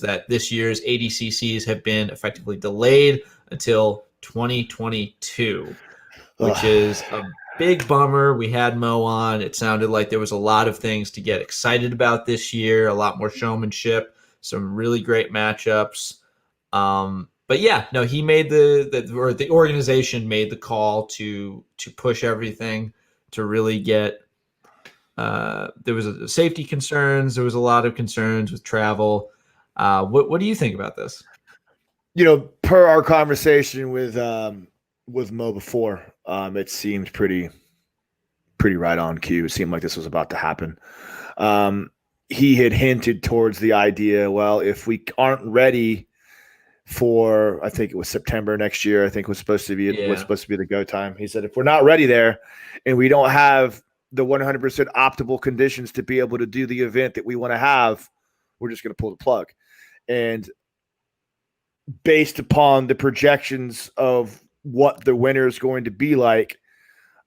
that this year's ADCCs have been effectively delayed until 2022, which is a big bummer. We had Mo on. It sounded like there was a lot of things to get excited about this year, a lot more showmanship, some really great matchups. But yeah, no, he made the organization made the call to push everything to really get. There was safety concerns. There was a lot of concerns with travel. What do you think about this? Per our conversation with Mo before, it seemed pretty right on cue. It seemed like this was about to happen. He had hinted towards the idea, well, if we aren't ready for, I think it was September next year, I think was supposed to be the go time. He said, if we're not ready there and we don't have the 100% optimal conditions to be able to do the event that we want to have, we're just going to pull the plug. And based upon the projections of what the winter is going to be like,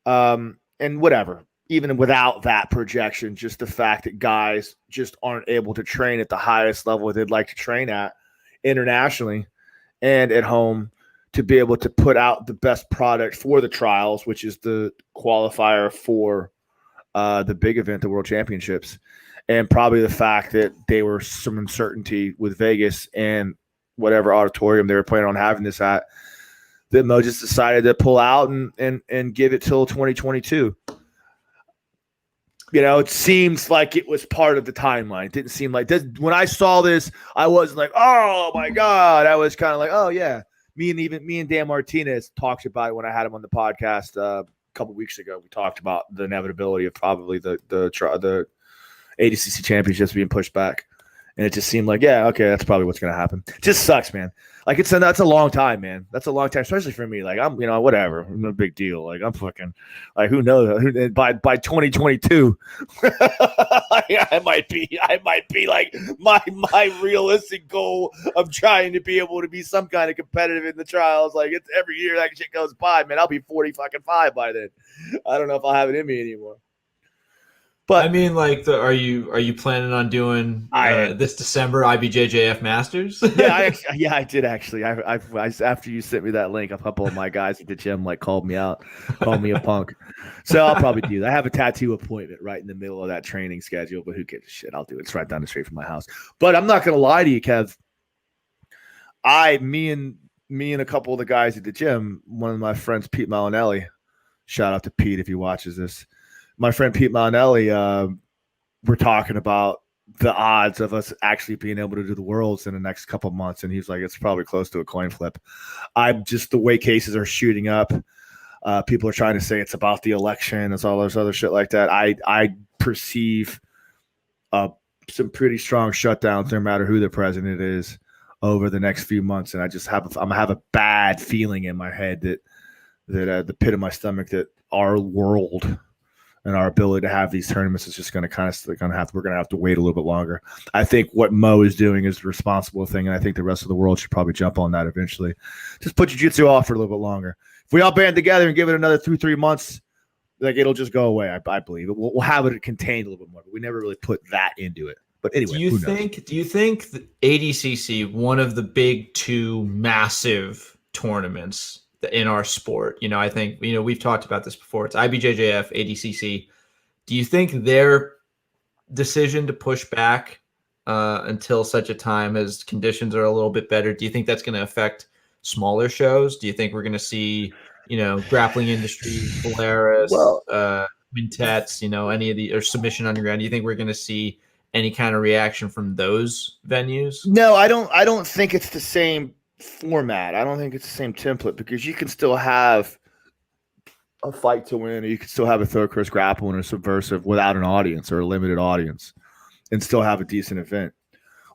and whatever, even without that projection, just the fact that guys just aren't able to train at the highest level they'd like to train at internationally and at home to be able to put out the best product for the trials, which is the qualifier for the big event, the World Championships, and probably the fact that there were some uncertainty with Vegas and whatever auditorium they were planning on having this at, that Mo just decided to pull out and give it till 2022. It seems like it was part of the timeline. It didn't seem like this. When I saw this, I wasn't like, oh my God. I was kind of like, oh yeah. Me and Dan Martinez talked about it when I had him on the podcast a couple weeks ago. We talked about the inevitability of probably the ADCC championships being pushed back. And it just seemed like, yeah, okay, that's probably what's going to happen. It just sucks, man. Like that's a long time, man. That's a long time, especially for me. Like I'm, whatever, no big deal. Like I'm fucking, like who knows? By 2022, I might be like my realistic goal of trying to be able to be some kind of competitive in the trials. Like it's every year that shit goes by, man. I'll be 45 by then. I don't know if I'll have it in me anymore. But I mean, like, are you planning on doing this December IBJJF Masters? I did actually. I after you sent me that link, a couple of my guys at the gym called me out, called me a punk. So I'll probably do that. I have a tattoo appointment right in the middle of that training schedule, but who gives a shit? I'll do it. It's right down the street from my house. But I'm not gonna lie to you, Kev. Me and a couple of the guys at the gym, one of my friends, Pete Malinelli. Shout out to Pete if he watches this. My friend Pete Malinelli, we're talking about the odds of us actually being able to do the Worlds in the next couple of months, and he's like, it's probably close to a coin flip. I'm just the way cases are shooting up. People are trying to say it's about the election. It's all this other shit like that. I perceive some pretty strong shutdowns, no matter who the president is, over the next few months, and I'm gonna have a bad feeling in my head that the pit of my stomach that our world and our ability to have these tournaments is just going to we're going to have to wait a little bit longer. I think what Mo is doing is the responsible thing, and I think the rest of the world should probably jump on that eventually. Just put jiu-jitsu off for a little bit longer. If we all band together and give it another 2-3 months, like it'll just go away. I believe we'll have it contained a little bit more, but we never really put that into it. But anyway, do you think the ADCC, one of the big two massive tournaments in our sport, I think, we've talked about this before. It's IBJJF, ADCC. Do you think their decision to push back until such a time as conditions are a little bit better, do you think that's going to affect smaller shows? Do you think we're going to see, Grappling Industry, Polaris, Quintets, any of the, or Submission Underground? Do you think we're going to see any kind of reaction from those venues? No, I don't think it's the same format. I don't think it's the same template, because you can still have a fight to win, or you can still have a third course grappling or subversive without an audience or a limited audience and still have a decent event.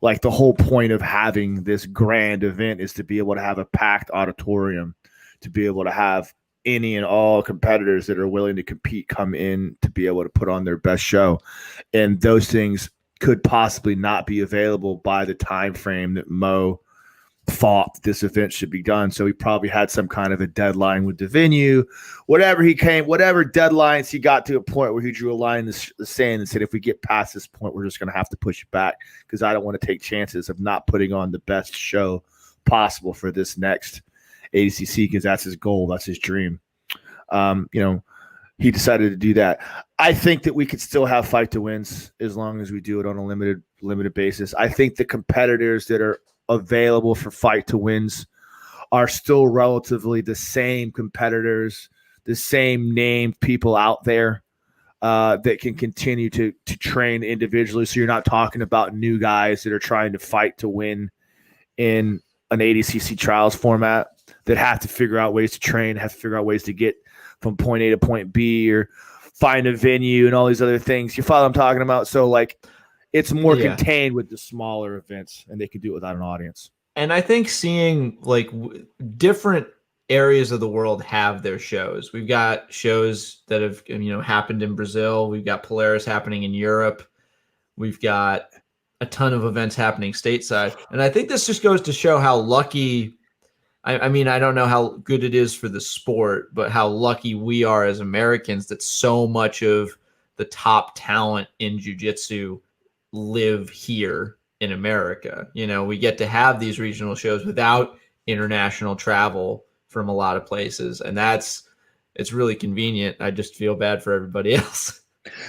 Like the whole point of having this grand event is to be able to have a packed auditorium, to be able to have any and all competitors that are willing to compete come in to be able to put on their best show. And those things could possibly not be available by the time frame that Mo thought this event should be done. So he probably had some kind of a deadline with the venue, whatever deadlines he got to a point where he drew a line in the sand and said, if we get past this point, we're just going to have to push it back because I don't want to take chances of not putting on the best show possible for this next ADCC because that's his goal. That's his dream. He decided to do that. I think that we could still have fight to wins as long as we do it on a limited basis. I think the competitors that are available for fight to wins are still relatively the same competitors, the same named people out there that can continue to train individually. So you're not talking about new guys that are trying to fight to win in an ADCC trials format that have to figure out ways to train, have to figure out ways to get from point A to point B or find a venue and all these other things. You follow what I'm talking about? So like it's more contained with the smaller events and they can do it without an audience. And I think seeing like different areas of the world have their shows. We've got shows that have, happened in Brazil. We've got Polaris happening in Europe. We've got a ton of events happening stateside. And I think this just goes to show how lucky, I mean, I don't know how good it is for the sport, but how lucky we are as Americans that so much of the top talent in jiu-jitsu live here in America. We get to have these regional shows without international travel from a lot of places. And it's really convenient. I just feel bad for everybody else.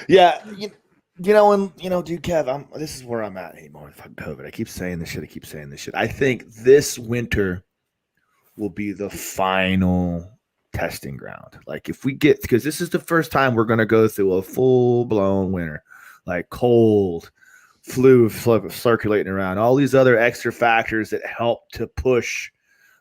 Yeah. Dude, Kev, this is where I'm at anymore with COVID. I keep saying this shit. I think this winter will be the final testing ground. Like if we get, because this is the first time we're going to go through a full-blown winter, like cold, flu circulating around, all these other extra factors that help to push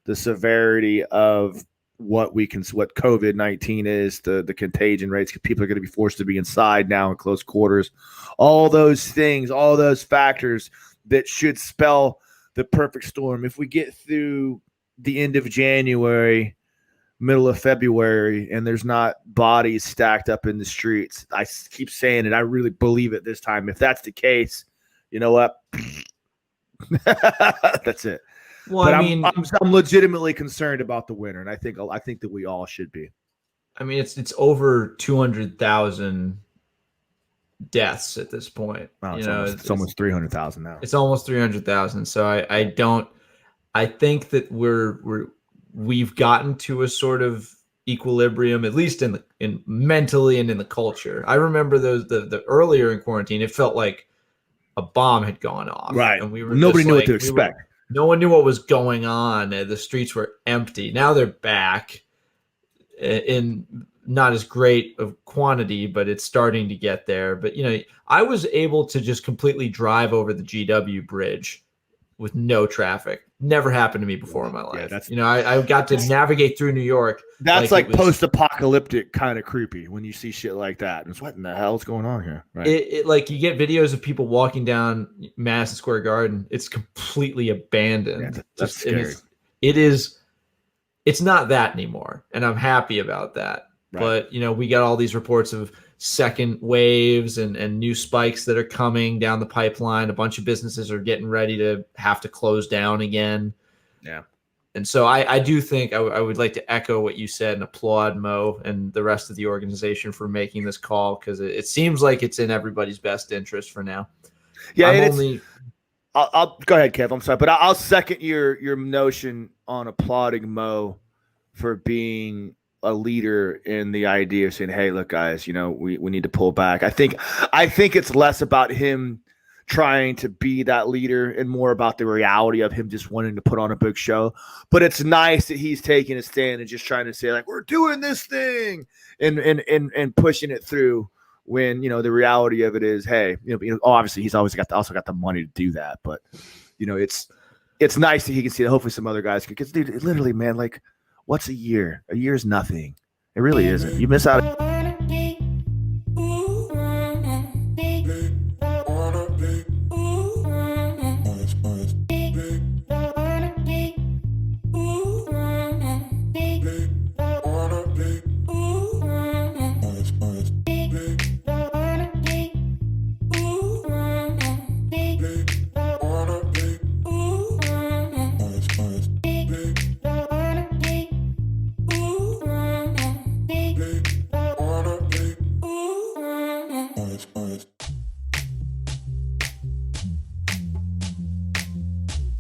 the severity of what COVID-19 is, the contagion rates. People are going to be forced to be inside now in close quarters. All those things, all those factors that should spell the perfect storm. If we get through the end of January, middle of February, and there's not bodies stacked up in the streets, I keep saying it, I really believe it this time. If that's the case, you know what? That's it. Well, but I'm legitimately concerned about the winter, and I think that we all should be. I mean, it's over 200,000 deaths at this point. Wow, it's almost 300,000 now. It's almost 300,000. So I think that we've gotten to a sort of equilibrium, at least in mentally and in the culture. I remember the earlier in quarantine, it felt like a bomb had gone off. Right. And nobody knew what to expect. No one knew what was going on. The streets were empty. Now they're back in not as great of quantity, but it's starting to get there. But, I was able to just completely drive over the GW bridge with no traffic. Never happened to me before in my life. Yeah, I got to navigate through New York. That's like post-apocalyptic kind of creepy when you see shit like that. It's what in the hell is going on here? Right. It like you get videos of people walking down Madison Square Garden. It's completely abandoned. Yeah, that's scary. It's not that anymore, and I'm happy about that. Right. But we got all these reports of second waves and new spikes that are coming down the pipeline. A bunch of businesses are getting ready to have to close down again. Yeah. And so I do think I would like to echo what you said and applaud Mo and the rest of the organization for making this call, because it seems like it's in everybody's best interest for now. Yeah, I'll go ahead, Kev. I'm sorry, but I'll second your notion on applauding Mo for being a leader in the idea of saying, hey, look, guys, we need to pull back. I think it's less about him trying to be that leader and more about the reality of him just wanting to put on a big show. But it's nice that he's taking a stand and just trying to say, like, we're doing this thing and pushing it through when, the reality of it is, hey, obviously he's always also got the money to do that. But, it's nice that he can see that hopefully some other guys can, because dude, literally, man, like, what's a year? A year is nothing. It really isn't. You miss out.